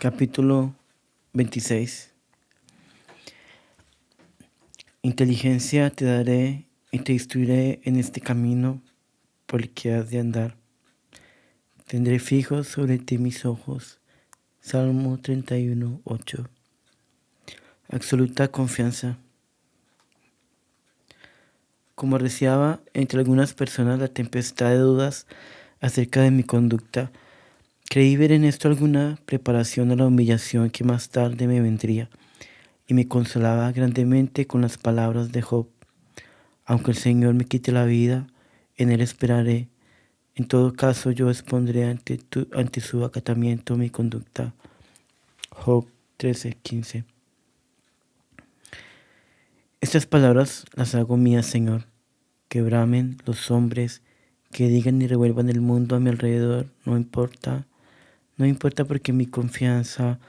Capítulo 26. Inteligencia te daré y te instruiré en este camino por el que has de andar. Tendré fijos sobre ti mis ojos. Salmo 31, 8. Absoluta confianza. Como arreciaba entre algunas personas la tempestad de dudas acerca de mi conducta, creí ver en esto alguna preparación a la humillación que más tarde me vendría, y me consolaba grandemente con las palabras de Job. Aunque el Señor me quite la vida, en Él esperaré. En todo caso, yo expondré ante su acatamiento mi conducta. Job 13:15. Estas palabras las hago mías, Señor. Que bramen los hombres, que digan y revuelvan el mundo a mi alrededor. No importa porque mi confianza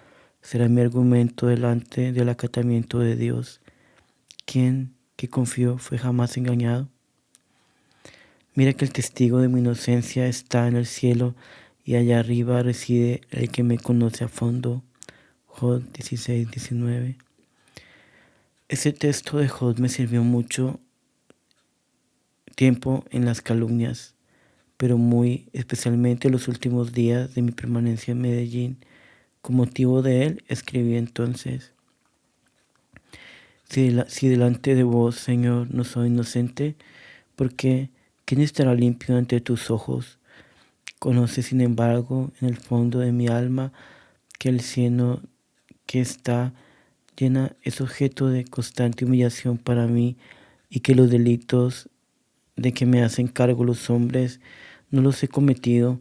será mi argumento delante del acatamiento de Dios. ¿Quién que confió fue jamás engañado? Mira que el testigo de mi inocencia está en el cielo y allá arriba reside el que me conoce a fondo. Job 16:19. Ese texto de Job me sirvió mucho tiempo en las calumnias, pero muy especialmente en los últimos días de mi permanencia en Medellín. Con motivo de él, escribí entonces: si delante de vos, Señor, no soy inocente, porque ¿quién estará limpio ante tus ojos? Conoce, sin embargo, en el fondo de mi alma que el cieno que está llena es objeto de constante humillación para mí, y que los delitos de que me hacen cargo los hombres no los he cometido,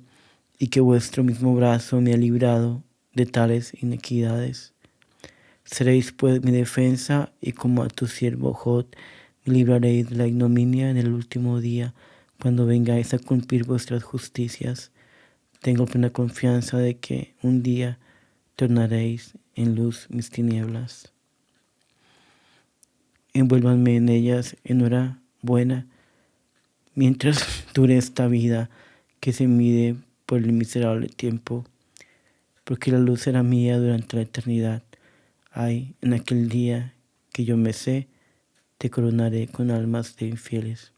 y que vuestro mismo brazo me ha librado de tales iniquidades. Seréis pues mi defensa, y como a tu siervo Job me libraréis de la ignominia en el último día, cuando vengáis a cumplir vuestras justicias. Tengo plena confianza de que un día tornaréis en luz mis tinieblas. Envuélvanme en ellas en hora buena, mientras dure esta vida que se mide por el miserable tiempo, porque la luz será mía durante la eternidad. Ay, en aquel día que yo me sé, te coronaré con almas de infieles.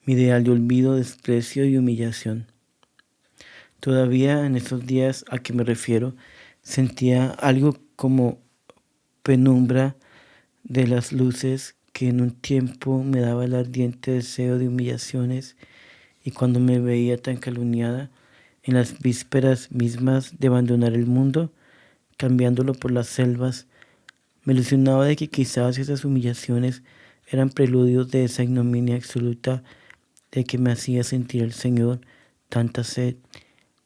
Mi ideal de olvido, desprecio y humillación. Todavía en esos días a que me refiero, sentía algo como penumbra de las luces que en un tiempo me daba el ardiente deseo de humillaciones, y cuando me veía tan calumniada en las vísperas mismas de abandonar el mundo, cambiándolo por las selvas, me ilusionaba de que quizás esas humillaciones eran preludios de esa ignominia absoluta de que me hacía sentir el Señor tanta sed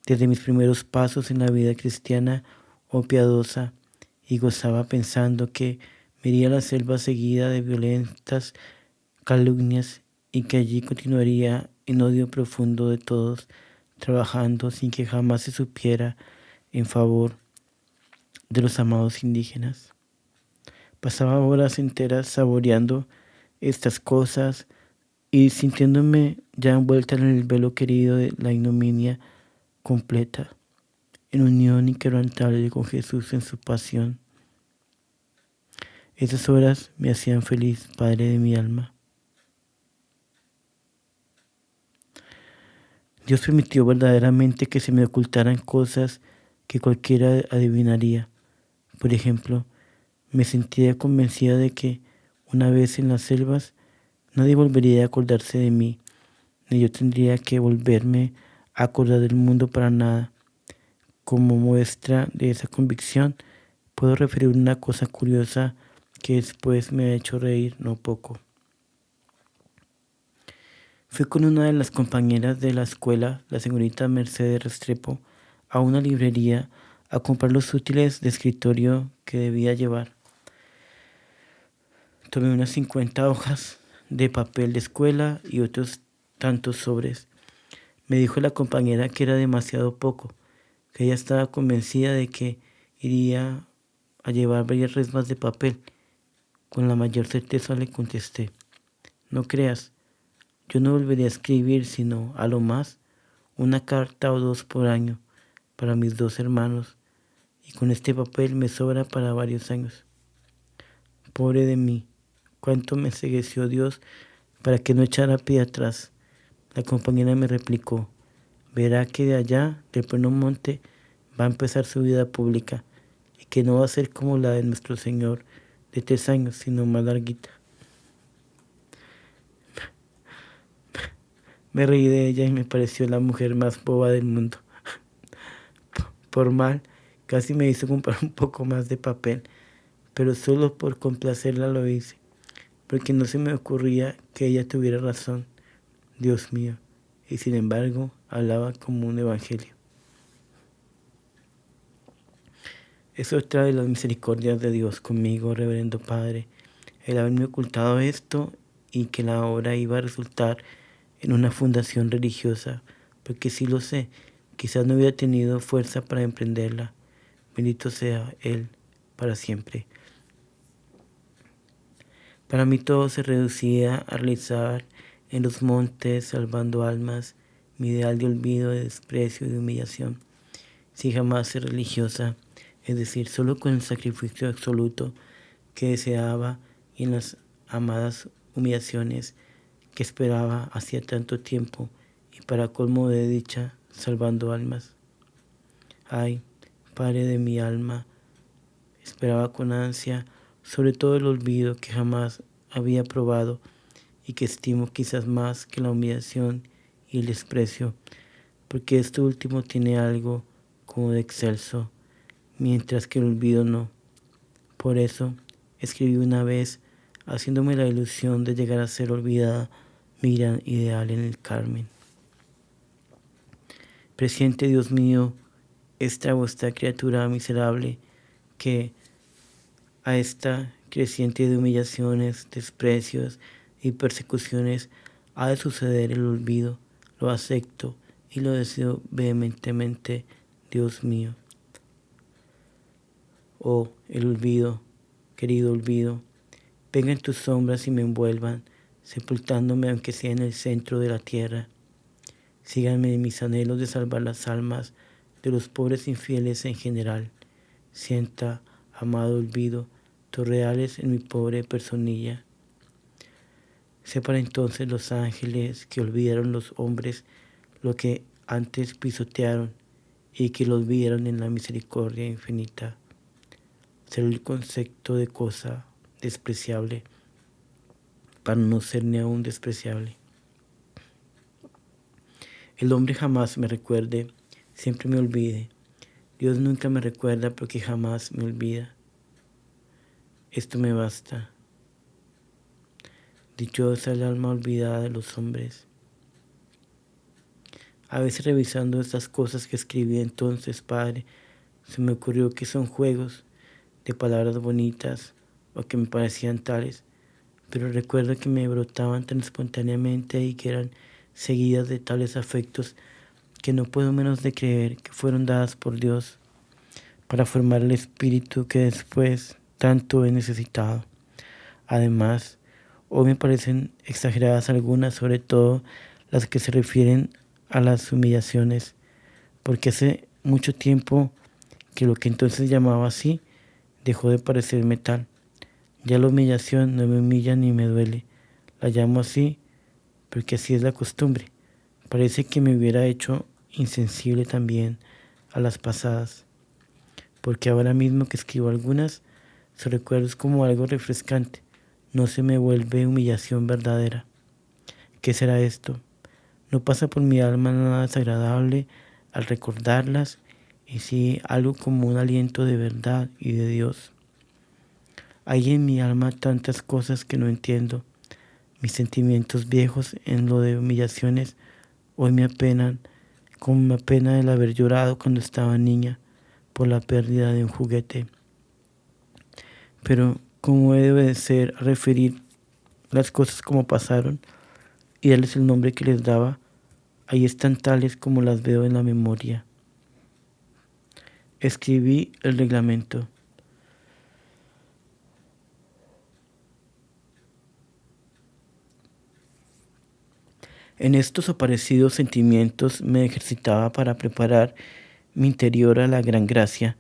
desde mis primeros pasos en la vida cristiana o piadosa, y gozaba pensando que me iría a la selva seguida de violentas calumnias, y que allí continuaría en odio profundo de todos, trabajando sin que jamás se supiera en favor de los amados indígenas. Pasaba horas enteras saboreando estas cosas y sintiéndome ya envuelta en el velo querido de la ignominia completa, en unión inquebrantable con Jesús en su pasión. Esas horas me hacían feliz, Padre de mi alma. Dios permitió verdaderamente que se me ocultaran cosas que cualquiera adivinaría. Por ejemplo, me sentía convencida de que una vez en las selvas nadie volvería a acordarse de mí, ni yo tendría que volverme a acordar del mundo para nada. Como muestra de esa convicción, puedo referir una cosa curiosa que después me ha hecho reír no poco. Fui con una de las compañeras de la escuela, la señorita Mercedes Restrepo, a una librería a comprar los útiles de escritorio que debía llevar. Tomé unas 50 hojas de papel de escuela y otros tantos sobres. Me dijo la compañera que era demasiado poco, que ella estaba convencida de que iría a llevar varias resmas de papel. Con la mayor certeza le contesté: no creas, yo no volvería a escribir sino a lo más una carta o dos por año para mis 2 hermanos, y con este papel me sobra para varios años. Pobre de mí, cuánto me ensegueció Dios para que no echara pie atrás. La compañera me replicó: verá que de allá, del pleno monte, va a empezar su vida pública, y que no va a ser como la de nuestro Señor de 3 años, sino más larguita. Me reí de ella y me pareció la mujer más boba del mundo. Por mal, casi me hizo comprar un poco más de papel, pero solo por complacerla lo hice, porque no se me ocurría que ella tuviera razón. Dios mío, y sin embargo hablaba como un evangelio. Es otra de las misericordias de Dios conmigo, reverendo Padre, el haberme ocultado esto y que la obra iba a resultar en una fundación religiosa, porque sí lo sé, quizás no hubiera tenido fuerza para emprenderla. Bendito sea Él para siempre. Para mí todo se reducía a realizar en los montes, salvando almas, mi ideal de olvido, de desprecio y de humillación, sin jamás ser religiosa, es decir, solo con el sacrificio absoluto que deseaba y en las amadas humillaciones que esperaba hacía tanto tiempo, y para colmo de dicha, salvando almas. Ay, Padre de mi alma, esperaba con ansia sobre todo el olvido que jamás había probado y que estimo quizás más que la humillación y el desprecio, porque esto último tiene algo como de excelso, mientras que el olvido no. Por eso escribí una vez, haciéndome la ilusión de llegar a ser olvidada, mi gran ideal en el Carmen. Presiente, Dios mío, esta vuestra criatura miserable que a esta creciente de humillaciones, desprecios y persecuciones ha de suceder el olvido. Lo acepto y lo deseo vehementemente, Dios mío. Oh, el olvido, querido olvido, venga en tus sombras y me envuelvan, sepultándome aunque sea en el centro de la tierra. Síganme en mis anhelos de salvar las almas de los pobres infieles en general. Sienta, amado olvido, tus reales en mi pobre personilla. Sepan entonces los ángeles que olvidaron los hombres lo que antes pisotearon y que lo olvidaron en la misericordia infinita. Ser el concepto de cosa despreciable para no ser ni aún despreciable. El hombre jamás me recuerde, siempre me olvide. Dios nunca me recuerda porque jamás me olvida. Esto me basta. Dichosa el alma olvidada de los hombres. A veces revisando estas cosas que escribí entonces, Padre, se me ocurrió que son juegos de palabras bonitas o que me parecían tales, pero recuerdo que me brotaban tan espontáneamente y que eran seguidas de tales afectos que no puedo menos de creer que fueron dadas por Dios para formar el espíritu que después tanto he necesitado. Además, hoy me parecen exageradas algunas, sobre todo las que se refieren a las humillaciones, porque hace mucho tiempo que lo que entonces llamaba así dejó de parecerme tal. Ya la humillación no me humilla ni me duele, la llamo así porque así es la costumbre. Parece que me hubiera hecho insensible también a las pasadas, porque ahora mismo que escribo algunas, su recuerdo es como algo refrescante, no se me vuelve humillación verdadera. ¿Qué será esto? No pasa por mi alma nada desagradable al recordarlas, y sí algo como un aliento de verdad y de Dios. Hay en mi alma tantas cosas que no entiendo. Mis sentimientos viejos en lo de humillaciones hoy me apenan, como me apena el haber llorado cuando estaba niña por la pérdida de un juguete. Pero como he de obedecer a referir las cosas como pasaron y darles el nombre que les daba, ahí están tales como las veo en la memoria. Escribí el reglamento. En estos o parecidos sentimientos me ejercitaba para preparar mi interior a la gran gracia,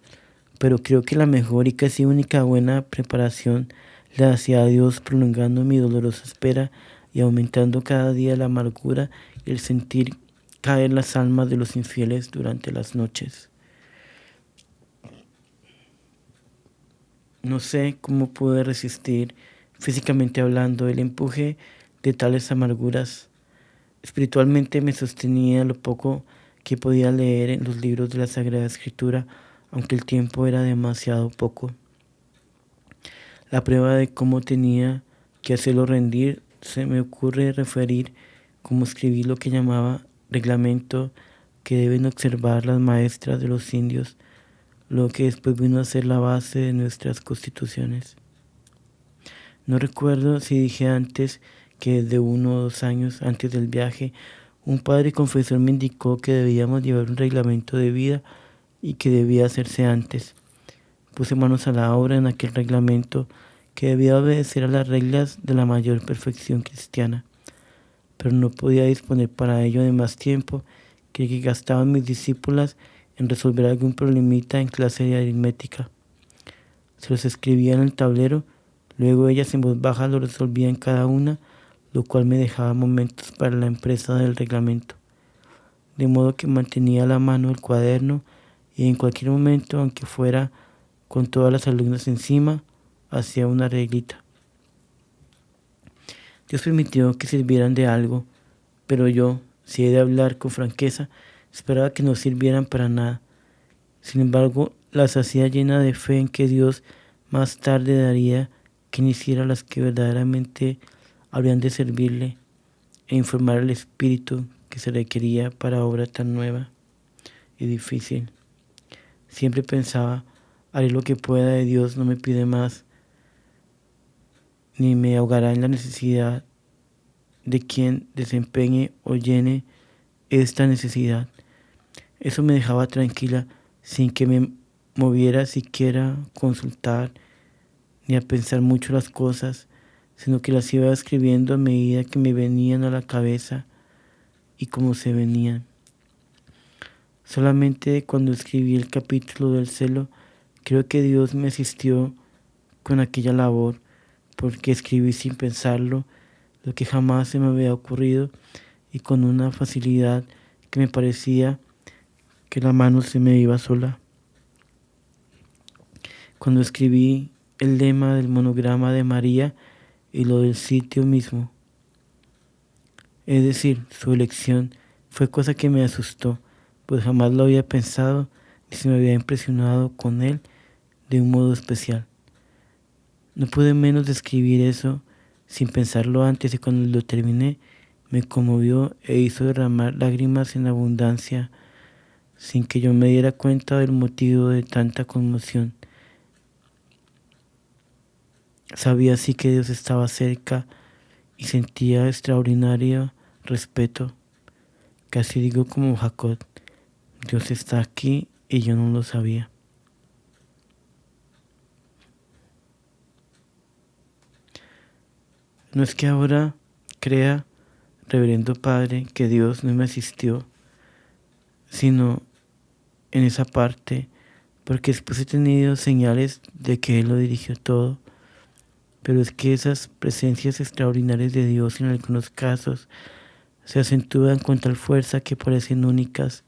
pero creo que la mejor y casi única buena preparación la hacía Dios prolongando mi dolorosa espera y aumentando cada día la amargura y el sentir caer las almas de los infieles durante las noches. No sé cómo pude resistir, físicamente hablando, el empuje de tales amarguras. Espiritualmente me sostenía lo poco que podía leer en los libros de la Sagrada Escritura, aunque el tiempo era demasiado poco. La prueba de cómo tenía que hacerlo rendir se me ocurre referir cómo escribí lo que llamaba reglamento que deben observar las maestras de los indios, lo que después vino a ser la base de nuestras constituciones. No recuerdo si dije antes que desde 1 o 2 años antes del viaje, un padre confesor me indicó que debíamos llevar un reglamento de vida y que debía hacerse antes. Puse manos a la obra en aquel reglamento que debía obedecer a las reglas de la mayor perfección cristiana, pero no podía disponer para ello de más tiempo que el que gastaban mis discípulas en resolver algún problemita en clase de aritmética. Se los escribía en el tablero, luego ellas en voz baja lo resolvían cada una, lo cual me dejaba momentos para la empresa del reglamento. De modo que mantenía a la mano el cuaderno y en cualquier momento, aunque fuera con todas las alumnas encima, hacía una reglita. Dios permitió que sirvieran de algo, pero yo, si he de hablar con franqueza, esperaba que no sirvieran para nada. Sin embargo, las hacía llena de fe en que Dios más tarde daría que hiciera las que verdaderamente habrían de servirle e informar al espíritu que se requería para obra tan nueva y difícil. Siempre pensaba, haré lo que pueda y Dios no me pide más, ni me ahogará en la necesidad de quien desempeñe o llene esta necesidad. Eso me dejaba tranquila sin que me moviera siquiera a consultar ni a pensar mucho las cosas, sino que las iba escribiendo a medida que me venían a la cabeza y como se venían. Solamente cuando escribí el capítulo del celo, creo que Dios me asistió con aquella labor, porque escribí sin pensarlo lo que jamás se me había ocurrido y con una facilidad que me parecía que la mano se me iba sola. Cuando escribí el lema del monograma de María y lo del sitio mismo, es decir, su elección, fue cosa que me asustó, pues jamás lo había pensado ni se me había impresionado con él de un modo especial. No pude menos de escribir eso sin pensarlo antes y cuando lo terminé me conmovió e hizo derramar lágrimas en abundancia sin que yo me diera cuenta del motivo de tanta conmoción. Sabía sí que Dios estaba cerca y sentía extraordinario respeto. Casi digo como Jacob, Dios está aquí y yo no lo sabía. No es que ahora crea, reverendo Padre, que Dios no me asistió, sino en esa parte, porque después he tenido señales de que Él lo dirigió todo, pero es que esas presencias extraordinarias de Dios en algunos casos se acentúan con tal fuerza que parecen únicas.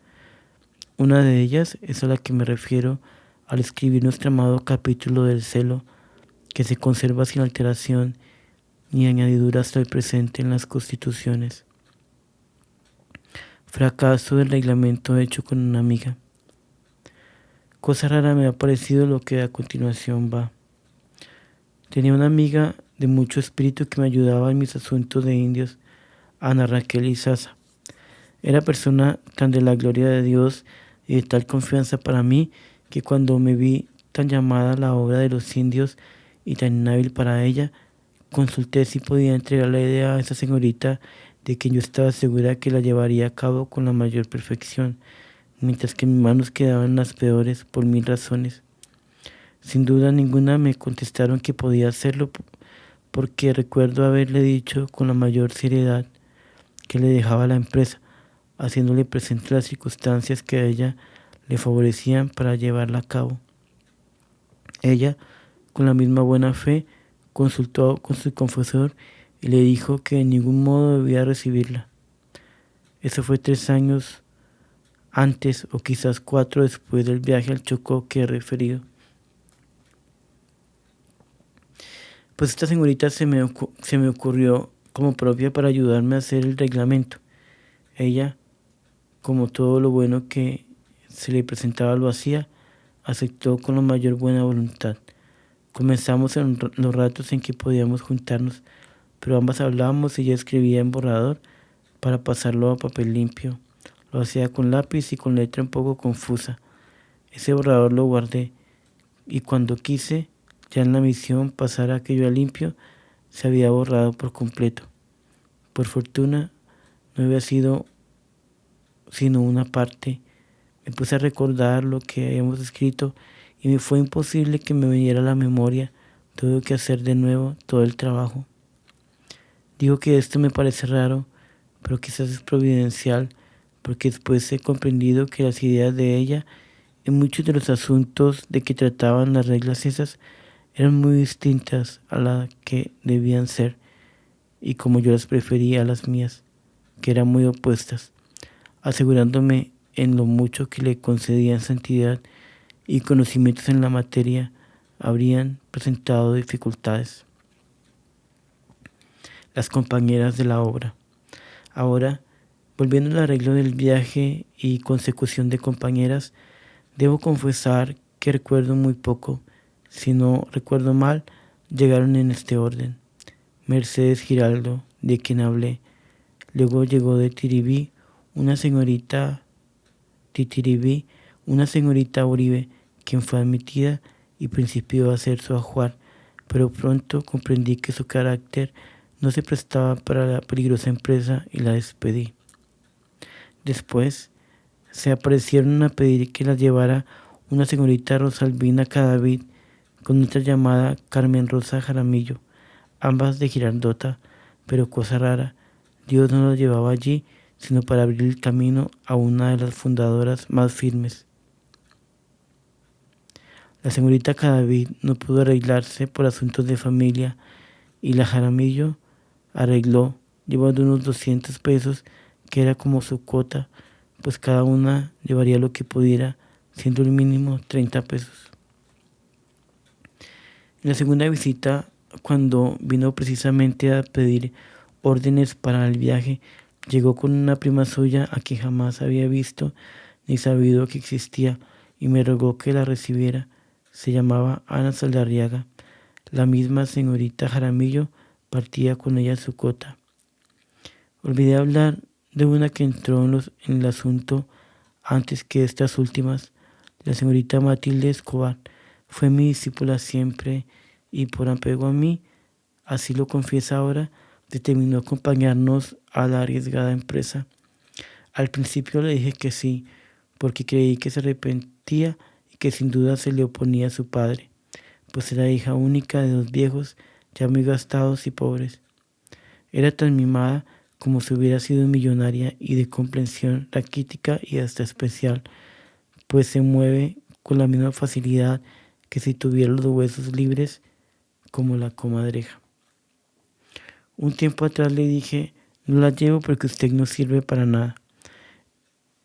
Una de ellas es a la que me refiero al escribir nuestro amado capítulo del celo, que se conserva sin alteración ni añadidura hasta el presente en las constituciones. Fracaso del reglamento hecho con una amiga. Cosa rara me ha parecido lo que a continuación va. Tenía una amiga de mucho espíritu que me ayudaba en mis asuntos de indios, Ana Raquel Izaza. Era persona tan de la gloria de Dios y de tal confianza para mí que cuando me vi tan llamada a la obra de los indios y tan inhábil para ella, consulté si podía entregar la idea a esa señorita de quien yo estaba segura que la llevaría a cabo con la mayor perfección, mientras que mis manos quedaban las peores por 1000 razones. Sin duda ninguna me contestaron que podía hacerlo porque recuerdo haberle dicho con la mayor seriedad que le dejaba la empresa, haciéndole presente las circunstancias que a ella le favorecían para llevarla a cabo. Ella, con la misma buena fe, consultó con su confesor y le dijo que de ningún modo debía recibirla. Eso fue 3 años antes o quizás 4 después del viaje al Chocó que he referido. Pues esta señorita se me ocurrió como propia para ayudarme a hacer el reglamento. Ella, como todo lo bueno que se le presentaba lo hacía, aceptó con la mayor buena voluntad. Comenzamos en los ratos en que podíamos juntarnos, pero ambas hablábamos y ella escribía en borrador para pasarlo a papel limpio. Lo hacía con lápiz y con letra un poco confusa. Ese borrador lo guardé y cuando quise, ya en la misión, pasar aquello a limpio, se había borrado por completo. Por fortuna, no había sido sino una parte. Me puse a recordar lo que habíamos escrito y me fue imposible que me viniera a la memoria. Tuve que hacer de nuevo todo el trabajo. Digo que esto me parece raro, pero quizás es providencial, porque después he comprendido que las ideas de ella en muchos de los asuntos de que trataban las reglas esas eran muy distintas a las que debían ser, y como yo las prefería a las mías, que eran muy opuestas, asegurándome en lo mucho que le concedían santidad y conocimientos en la materia, habrían presentado dificultades. Las compañeras de la obra. Ahora, volviendo al arreglo del viaje y consecución de compañeras, debo confesar que recuerdo muy poco. Si no recuerdo mal, llegaron en este orden: Mercedes Giraldo, de quien hablé. Luego llegó de Titiribí una señorita Uribe, quien fue admitida y principió a hacer su ajuar, pero pronto comprendí que su carácter no se prestaba para la peligrosa empresa y la despedí. Después se aparecieron a pedir que las llevara una señorita Rosalvina Cadavid con otra llamada Carmen Rosa Jaramillo, ambas de Girardota, pero cosa rara, Dios no las llevaba allí sino para abrir el camino a una de las fundadoras más firmes. La señorita Cadavid no pudo arreglarse por asuntos de familia y la Jaramillo arregló, llevando unos 200 pesos, que era como su cuota, pues cada una llevaría lo que pudiera, siendo el mínimo 30 pesos. En la segunda visita, cuando vino precisamente a pedir órdenes para el viaje, llegó con una prima suya a quien jamás había visto ni sabido que existía y me rogó que la recibiera. Se llamaba Ana Saldarriaga. La misma señorita Jaramillo partía con ella su cota. Olvidé hablar de una que entró en el asunto antes que estas últimas. La señorita Matilde Escobar fue mi discípula siempre y por apego a mí, así lo confiesa ahora, determinó acompañarnos a la arriesgada empresa. Al principio le dije que sí, porque creí que se arrepentía y que sin duda se le oponía a su padre, pues era hija única de 2 viejos ya muy gastados y pobres. Era tan mimada como si hubiera sido millonaria y de comprensión raquítica y hasta especial, pues se mueve con la misma facilidad que si tuviera los huesos libres como la comadreja. Un tiempo atrás le dije: no la llevo porque usted no sirve para nada.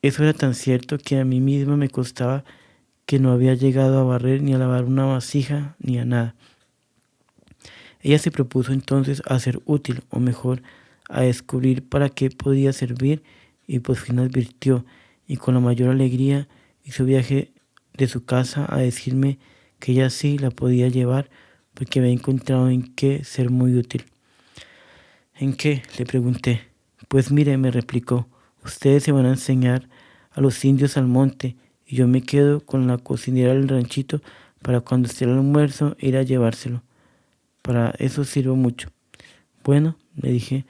Eso era tan cierto que a mí misma me costaba que no había llegado a barrer ni a lavar una vasija ni a nada. Ella se propuso entonces a ser útil, o mejor, a descubrir para qué podía servir, y por fin advirtió, y con la mayor alegría hizo viaje de su casa a decirme que ella sí la podía llevar porque había encontrado en qué ser muy útil. ¿En qué?, le pregunté. Pues mire, me replicó, ustedes se van a enseñar a los indios al monte y yo me quedo con la cocinera del ranchito para cuando esté el almuerzo ir a llevárselo. Para eso sirvo mucho. Bueno, le dije,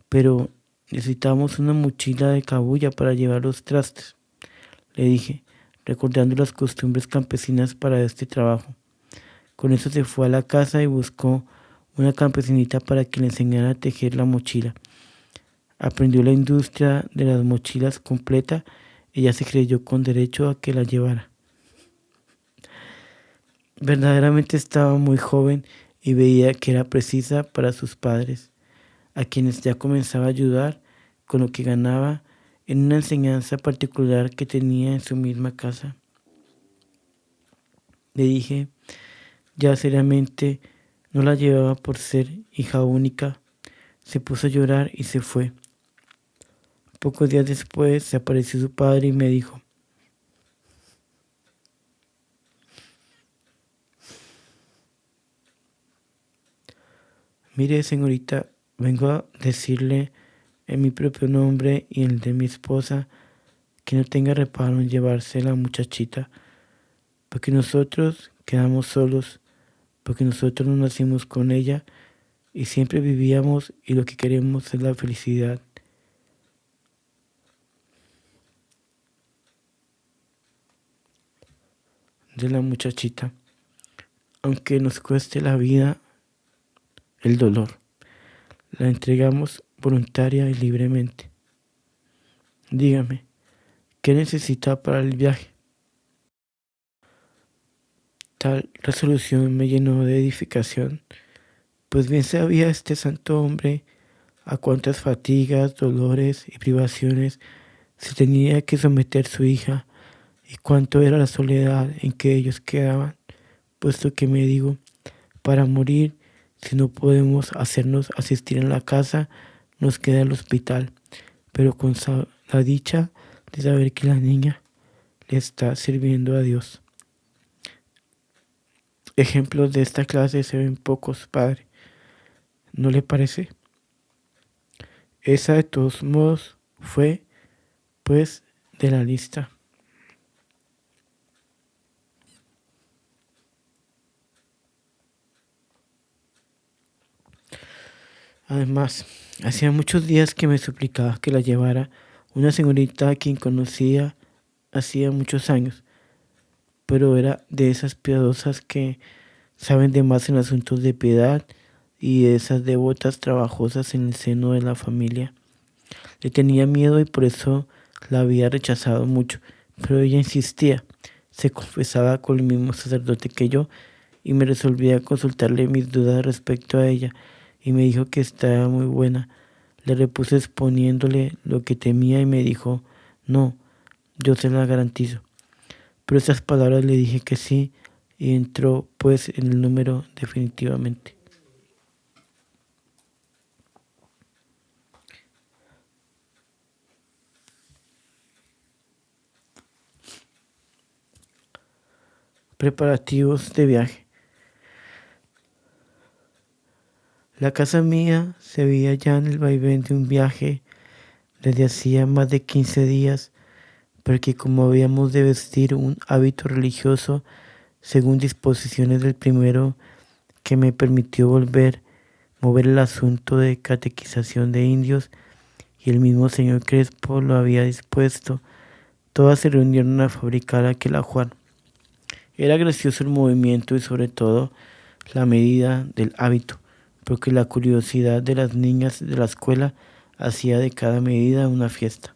pero necesitamos una mochila de cabuya para llevar los trastes, le dije, recordando las costumbres campesinas para este trabajo. Con eso se fue a la casa y buscó una campesinita para que le enseñara a tejer la mochila. aprendió la industria de las mochilas completa. Ella se creyó con derecho a que la llevara. Verdaderamente estaba muy joven y veía que era precisa para sus padres, a quienes ya comenzaba a ayudar con lo que ganaba en una enseñanza particular que tenía en su misma casa. Le dije, ya seriamente, no la llevaba por ser hija única. Se puso a llorar y se fue. Pocos días después se apareció su padre y me dijo, mire, señorita, vengo a decirle en mi propio nombre y el de mi esposa que no tenga reparo en llevarse la muchachita, porque nosotros quedamos solos, porque nosotros no nacimos con ella y siempre vivíamos y lo que queremos es la felicidad. De la muchachita, aunque nos cueste la vida, el dolor, la entregamos voluntaria y libremente. Dígame, ¿qué necesita para el viaje? Tal resolución me llenó de edificación, pues bien sabía este santo hombre a cuántas fatigas, dolores y privaciones se tenía que someter su hija y cuánto era la soledad en que ellos quedaban, puesto que me digo, para morir, si no podemos hacernos asistir en la casa, nos queda el hospital, pero con la dicha de saber que la niña le está sirviendo a Dios. Ejemplos de esta clase se ven pocos, padre. ¿No le parece? Esa de todos modos fue, pues, de la lista. Además, hacía muchos días que me suplicaba que la llevara una señorita a quien conocía hacía muchos años, pero era de esas piadosas que saben de más en asuntos de piedad y de esas devotas trabajosas en el seno de la familia. Le tenía miedo y por eso la había rechazado mucho, pero ella insistía, se confesaba con el mismo sacerdote que yo y me resolvía a consultarle mis dudas respecto a ella y me dijo que estaba muy buena. Le repuse exponiéndole lo que temía y me dijo, no, yo se la garantizo. Pero esas palabras le dije que sí y entró pues en el número definitivamente. Preparativos de viaje. La casa mía se veía ya en el vaivén de un viaje desde hacía más de 15 días, porque como habíamos de vestir un hábito religioso según disposiciones del primero que me permitió mover el asunto de catequización de indios, y el mismo señor Crespo lo había dispuesto, todas se reunieron a fabricar aquel ajuar. Era gracioso el movimiento y sobre todo la medida del hábito, porque la curiosidad de las niñas de la escuela hacía de cada medida una fiesta.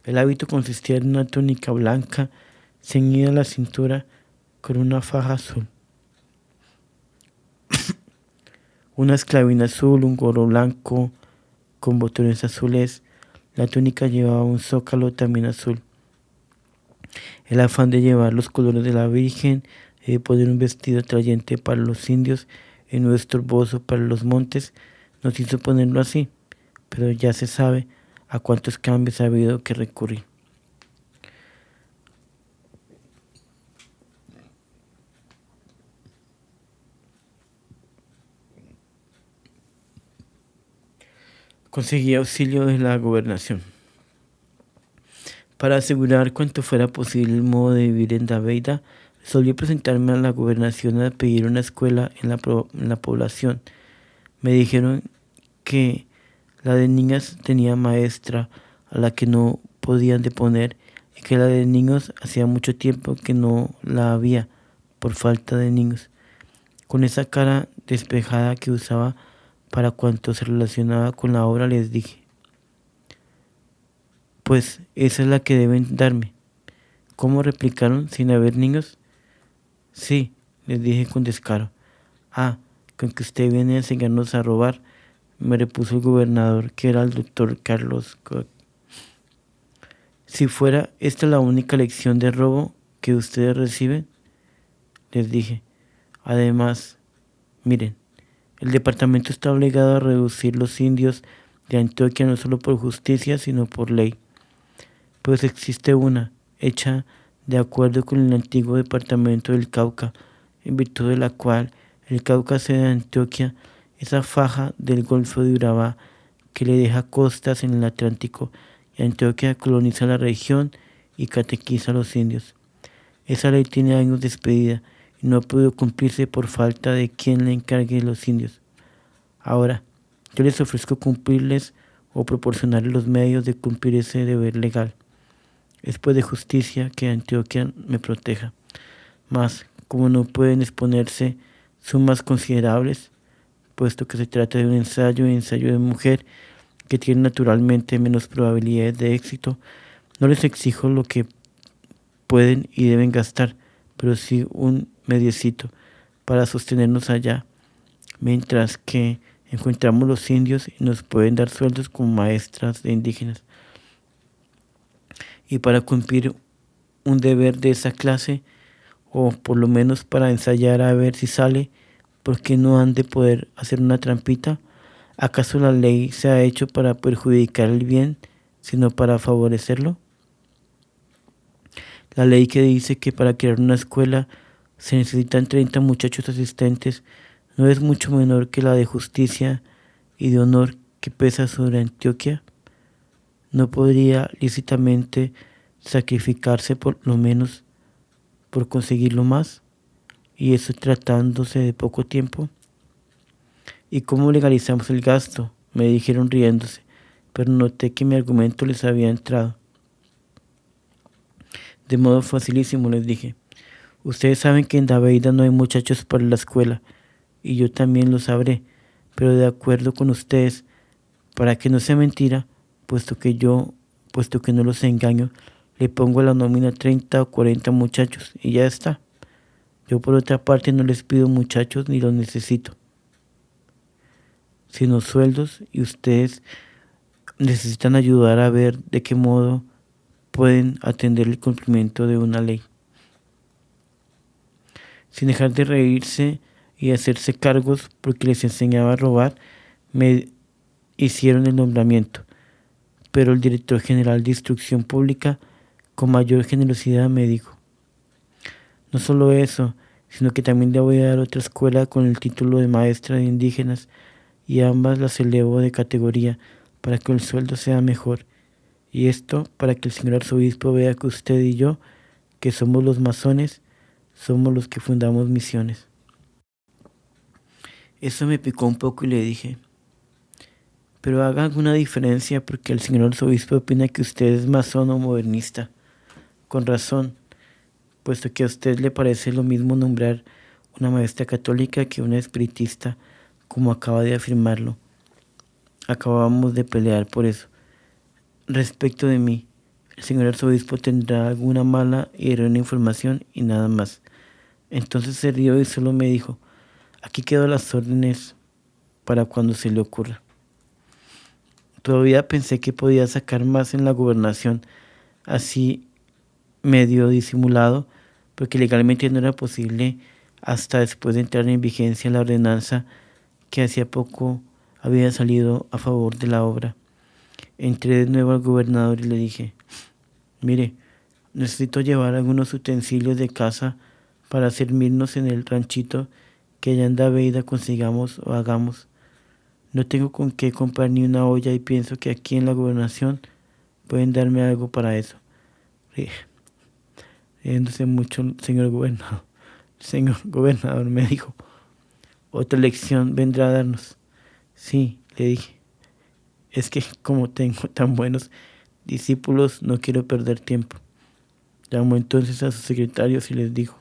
El hábito consistía en una túnica blanca ceñida a la cintura con una faja azul, una esclavina azul, un gorro blanco con botones azules. La túnica llevaba un zócalo también azul. El afán de llevar los colores de la Virgen y de poner un vestido atrayente para los indios y no estorboso para los montes nos hizo ponerlo así, pero ya se sabe a cuántos cambios ha habido que recurrir. Conseguí auxilio de la gobernación. Para asegurar cuanto fuera posible el modo de vivir en Daveida, solía presentarme a la gobernación a pedir una escuela en la población. Me dijeron que la de niñas tenía maestra a la que no podían deponer y que la de niños hacía mucho tiempo que no la había por falta de niños. Con esa cara despejada que usaba para cuanto se relacionaba con la obra les dije, Pues esa es la que deben darme. ¿Cómo replicaron sin haber niños? Sí, les dije con descaro. Ah, con que usted viene a enseñarnos a robar, me repuso el gobernador, que era el doctor Carlos Koch. Si fuera esta la única lección de robo que ustedes reciben, les dije. Además, miren, el departamento está obligado a reducir los indios de Antioquia no solo por justicia, sino por ley. Pues existe una, hecha de acuerdo con el antiguo departamento del Cauca, en virtud de la cual el Cauca cede a Antioquia esa faja del Golfo de Urabá que le deja costas en el Atlántico, y Antioquia coloniza la región y catequiza a los indios. Esa ley tiene años de expedida y no ha podido cumplirse por falta de quien le encargue a los indios. Ahora, yo les ofrezco cumplirles o proporcionarles los medios de cumplir ese deber legal. Es pues de justicia que Antioquia me proteja. Mas, como no pueden exponerse sumas considerables, puesto que se trata de un ensayo de mujer que tiene naturalmente menos probabilidades de éxito, no les exijo lo que pueden y deben gastar, pero sí un mediecito para sostenernos allá, mientras que encontramos los indios y nos pueden dar sueldos como maestras de indígenas. Y para cumplir un deber de esa clase, o por lo menos para ensayar a ver si sale, porque no han de poder hacer una trampita. ¿Acaso la ley se ha hecho para perjudicar el bien, sino para favorecerlo? La ley que dice que para crear una escuela se necesitan 30 muchachos asistentes no es mucho menor que la de justicia y de honor que pesa sobre Antioquia. ¿No podría lícitamente sacrificarse por lo menos por conseguirlo más? Y eso tratándose de poco tiempo. ¿Y cómo legalizamos el gasto? Me dijeron riéndose, pero noté que mi argumento les había entrado. De modo facilísimo, les dije. Ustedes saben que en Daveida no hay muchachos para la escuela, y yo también lo sabré, pero de acuerdo con ustedes, para que no sea mentira, puesto que no los engaño, le pongo a la nómina 30 o 40 muchachos y ya está. Yo por otra parte no les pido muchachos ni los necesito, sino sueldos, y ustedes necesitan ayudar a ver de qué modo pueden atender el cumplimiento de una ley. Sin dejar de reírse y hacerse cargos porque les enseñaba a robar, me hicieron el nombramiento. Pero el director general de Instrucción Pública, con mayor generosidad, me dijo: no solo eso, sino que también le voy a dar otra escuela con el título de maestra de indígenas, y ambas las elevo de categoría para que el sueldo sea mejor. Y esto para que el señor arzobispo vea que usted y yo, que somos los masones, somos los que fundamos misiones. Eso me picó un poco y le dije: pero haga alguna diferencia porque el señor arzobispo opina que usted es masón o modernista. Con razón, puesto que a usted le parece lo mismo nombrar una maestra católica que una espiritista, como acaba de afirmarlo. Acabamos de pelear por eso. Respecto de mí, el señor arzobispo tendrá alguna mala y errónea información y nada más. Entonces se rió y solo me dijo: aquí quedo a las órdenes para cuando se le ocurra. Todavía pensé que podía sacar más en la gobernación, así medio disimulado, porque legalmente no era posible hasta después de entrar en vigencia la ordenanza que hacía poco había salido a favor de la obra. Entré de nuevo al gobernador y le dije: mire, necesito llevar algunos utensilios de casa para servirnos en el ranchito que allá en Daveida consigamos o hagamos. No tengo con qué comprar ni una olla y pienso que aquí en la gobernación pueden darme algo para eso. Riéndose mucho el señor gobernador. El señor gobernador me dijo: otra lección vendrá a darnos. Sí, le dije. Es que como tengo tan buenos discípulos, no quiero perder tiempo. Llamó entonces a sus secretarios y les dijo: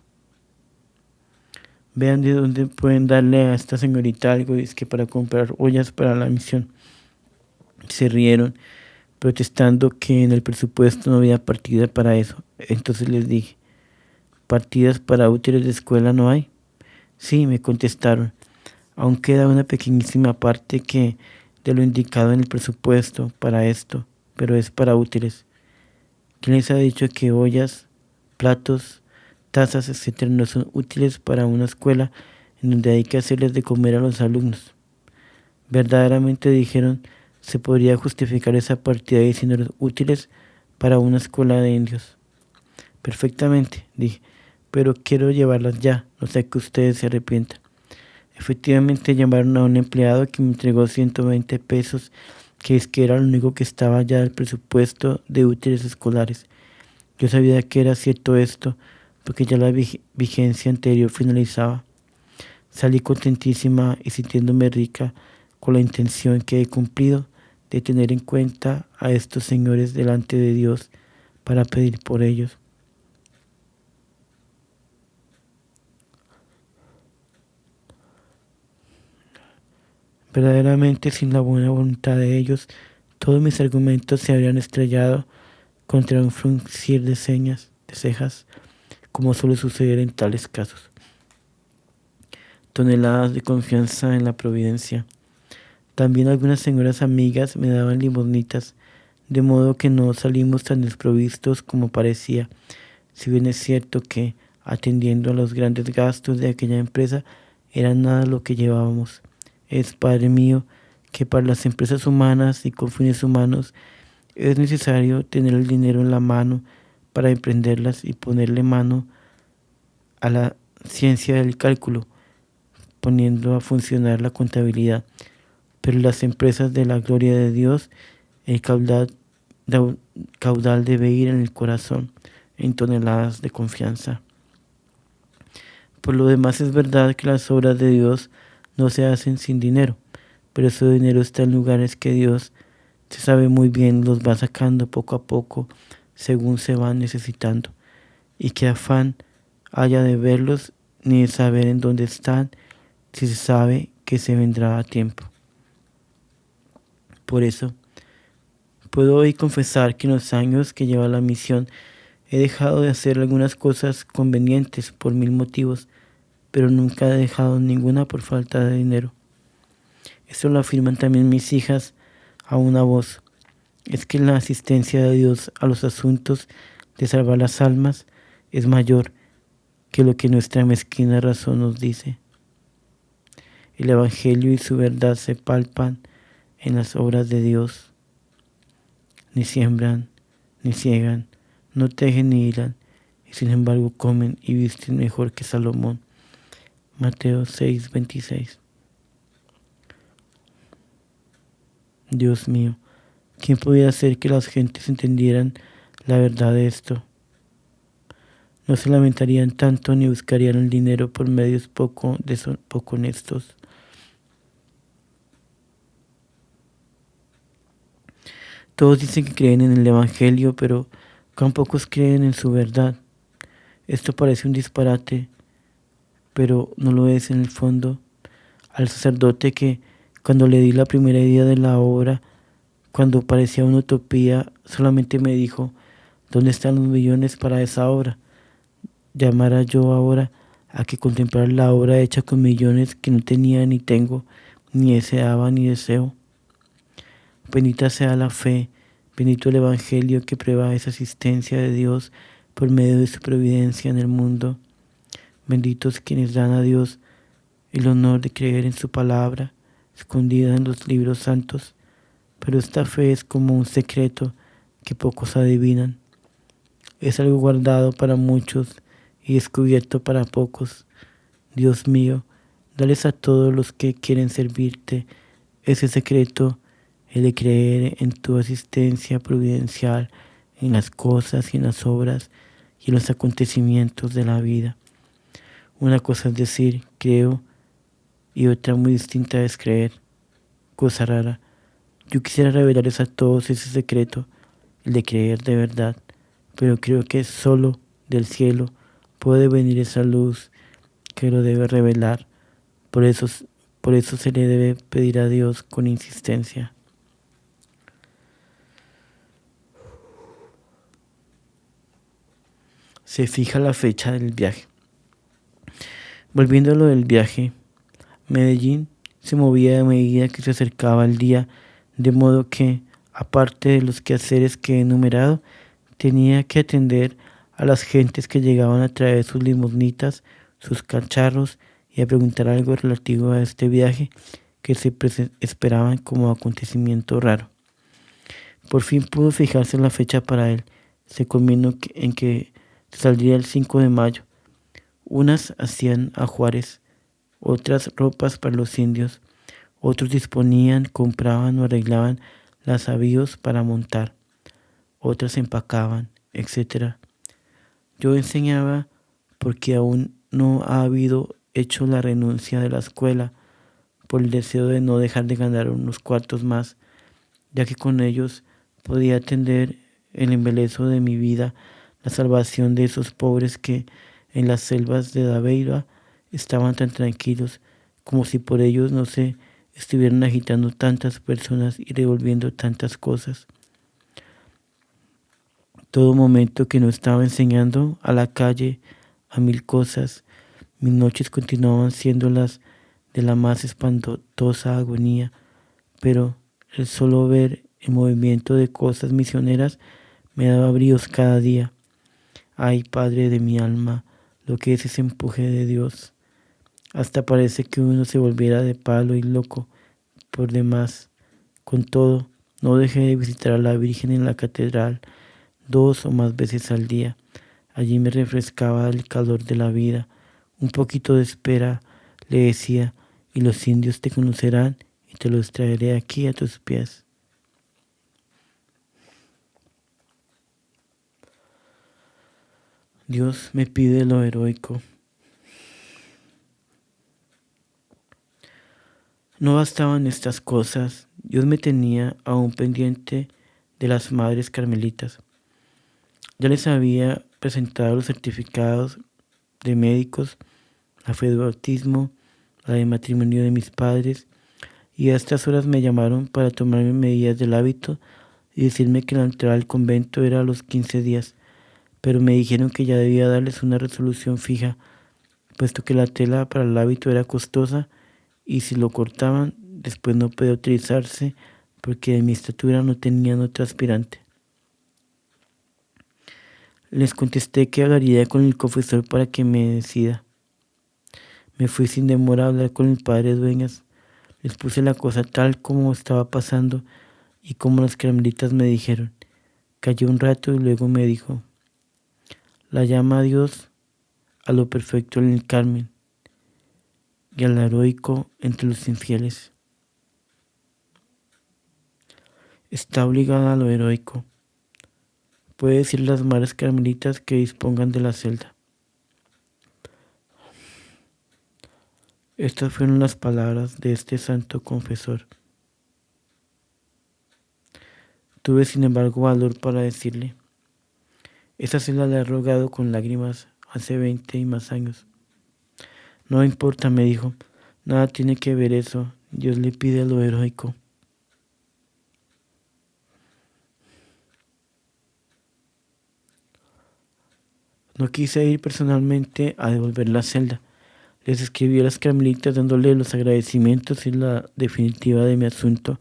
vean de dónde pueden darle a esta señorita algo, es que para comprar ollas para la misión. Se rieron, protestando que en el presupuesto no había partida para eso. Entonces les dije, ¿partidas para útiles de escuela no hay? Sí, me contestaron. Aún queda una pequeñísima parte que de lo indicado en el presupuesto para esto, pero es para útiles. ¿Quién les ha dicho que ollas, platos, tazas, etcétera, no son útiles para una escuela en donde hay que hacerles de comer a los alumnos? Verdaderamente, dijeron, se podría justificar esa partida diciéndolos útiles para una escuela de indios. Perfectamente, dije, pero quiero llevarlas ya, no sea que ustedes se arrepientan. Efectivamente llamaron a un empleado que me entregó 120 pesos, que es que era lo único que estaba ya del presupuesto de útiles escolares. Yo sabía que era cierto esto, porque ya la vigencia anterior finalizaba. Salí contentísima y sintiéndome rica, con la intención que he cumplido de tener en cuenta a estos señores delante de Dios para pedir por ellos. Verdaderamente, sin la buena voluntad de ellos, todos mis argumentos se habrían estrellado contra un fruncir de cejas, como suele suceder en tales casos. Toneladas de confianza en la providencia. También algunas señoras amigas me daban limosnitas, de modo que no salimos tan desprovistos como parecía, si bien es cierto que, atendiendo a los grandes gastos de aquella empresa, era nada lo que llevábamos. Es, Padre mío, que para las empresas humanas y con fines humanos es necesario tener el dinero en la mano para emprenderlas y ponerle mano a la ciencia del cálculo, poniendo a funcionar la contabilidad. Pero las empresas de la gloria de Dios, el caudal debe ir en el corazón, en toneladas de confianza. Por lo demás, es verdad que las obras de Dios no se hacen sin dinero, pero ese dinero está en lugares que Dios, se sabe muy bien, los va sacando poco a poco según se van necesitando, y qué afán haya de verlos ni de saber en dónde están si se sabe que se vendrá a tiempo. Por eso, puedo hoy confesar que en los años que lleva la misión he dejado de hacer algunas cosas convenientes por 1000 motivos, pero nunca he dejado ninguna por falta de dinero. Eso lo afirman también mis hijas a una voz. Es que la asistencia de Dios a los asuntos de salvar las almas es mayor que lo que nuestra mezquina razón nos dice. El Evangelio y su verdad se palpan en las obras de Dios. Ni siembran, ni ciegan, no tejen ni hilan, y sin embargo comen y visten mejor que Salomón. Mateo 6:26. Dios mío, ¿quién podía hacer que las gentes entendieran la verdad de esto? No se lamentarían tanto ni buscarían el dinero por medios poco honestos. Todos dicen que creen en el Evangelio, pero cuán pocos creen en su verdad. Esto parece un disparate, pero no lo es en el fondo. Al sacerdote que, cuando le di la primera idea de la obra, cuando parecía una utopía, solamente me dijo, ¿dónde están los millones para esa obra? ¿Llamara yo ahora a que contemplar la obra hecha con millones que no tenía ni tengo, ni deseaba ni deseo? Bendita sea la fe, bendito el Evangelio que prueba esa asistencia de Dios por medio de su providencia en el mundo. Benditos quienes dan a Dios el honor de creer en su palabra, escondida en los libros santos. Pero esta fe es como un secreto que pocos adivinan. Es algo guardado para muchos y descubierto para pocos. Dios mío, dales a todos los que quieren servirte ese secreto, el de creer en tu asistencia providencial en las cosas y en las obras y en los acontecimientos de la vida. Una cosa es decir, creo, y otra muy distinta es creer. Cosa rara. Yo quisiera revelarles a todos ese secreto, el de creer de verdad, pero creo que solo del cielo puede venir esa luz que lo debe revelar. Por eso se le debe pedir a Dios con insistencia. se fija la fecha del viaje. Volviendo a lo del viaje, Medellín se movía a medida que se acercaba el día, de modo que, aparte de los quehaceres que he enumerado, tenía que atender a las gentes que llegaban a traer sus limosnitas, sus cacharros y a preguntar algo relativo a este viaje que se esperaban como acontecimiento raro. Por fin pudo fijarse la fecha para él. Se convino en que saldría el 5 de mayo. Unas hacían ajuares, otras ropas para los indios, otros disponían, compraban o arreglaban las avíos para montar, otras empacaban, etc. Yo enseñaba porque aún no ha habido hecho la renuncia de la escuela por el deseo de no dejar de ganar unos cuartos más, ya que con ellos podía atender el embelezo de mi vida, la salvación de esos pobres que en las selvas de Dabeira estaban tan tranquilos, como si por ellos no se estuvieran agitando tantas personas y revolviendo tantas cosas. Todo momento que no estaba enseñando a la calle a mil cosas, mis noches continuaban siendo las de la más espantosa agonía, pero el solo ver el movimiento de cosas misioneras me daba bríos cada día. Ay, Padre de mi alma, lo que es ese empuje de Dios. Hasta parece que uno se volviera de palo y loco por demás. Con todo, no dejé de visitar a la Virgen en la catedral 2 o más veces al día. Allí me refrescaba el calor de la vida. Un poquito de espera, le decía, y los indios te conocerán y te los traeré aquí a tus pies. Dios me pide lo heroico. No bastaban estas cosas, Dios me tenía aún pendiente de las madres carmelitas. Ya les había presentado los certificados de médicos, la fe de bautismo, la de matrimonio de mis padres, y a estas horas me llamaron para tomarme medidas del hábito y decirme que la entrada al convento era a los 15 días, pero me dijeron que ya debía darles una resolución fija, puesto que la tela para el hábito era costosa y si lo cortaban después no podía utilizarse porque de mi estatura no tenían otra aspirante. Les contesté que hablaría con el confesor para que me decida. Me fui sin demora a hablar con el padre Dueñas. Les puse la cosa tal como estaba pasando y como las carmelitas me dijeron. Callé un rato y luego me dijo, la llama a Dios a lo perfecto en el Carmen y al heroico entre los infieles. Está obligada a lo heroico. Puede decir las madres carmelitas que dispongan de la celda. Estas fueron las palabras de este santo confesor. Tuve sin embargo valor para decirle, esa celda la he rogado con lágrimas hace 20 y más años. No importa, me dijo, nada tiene que ver eso, Dios le pide lo heroico. No quise ir personalmente a devolver la celda. Les escribí a las carmelitas dándole los agradecimientos y la definitiva de mi asunto.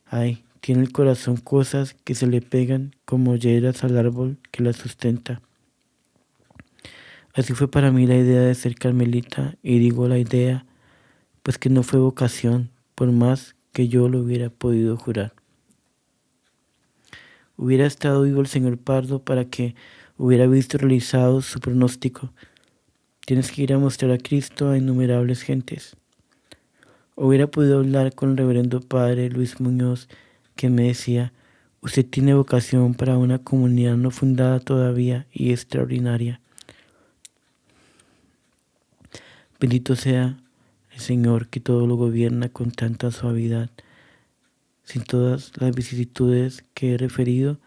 Ay, tiene el corazón cosas que se le pegan como yeras al árbol que la sustenta. Así fue para mí la idea de ser carmelita, y digo la idea, pues que no fue vocación, por más que yo lo hubiera podido jurar. Hubiera estado vivo el señor Pardo para que hubiera visto realizado su pronóstico. Tienes que ir a mostrar a Cristo a innumerables gentes. Hubiera podido hablar con el reverendo padre Luis Muñoz, que me decía, usted tiene vocación para una comunidad no fundada todavía y extraordinaria. Bendito sea el Señor que todo lo gobierna con tanta suavidad. Sin todas las vicisitudes que he referido,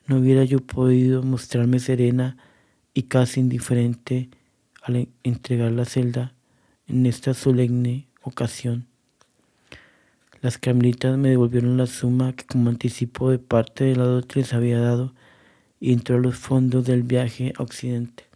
no hubiera yo podido mostrarme serena y casi indiferente al entregar la celda en esta solemne ocasión. Las carmelitas me devolvieron la suma que como anticipo de parte de la otra les había dado y entró a los fondos del viaje a Occidente.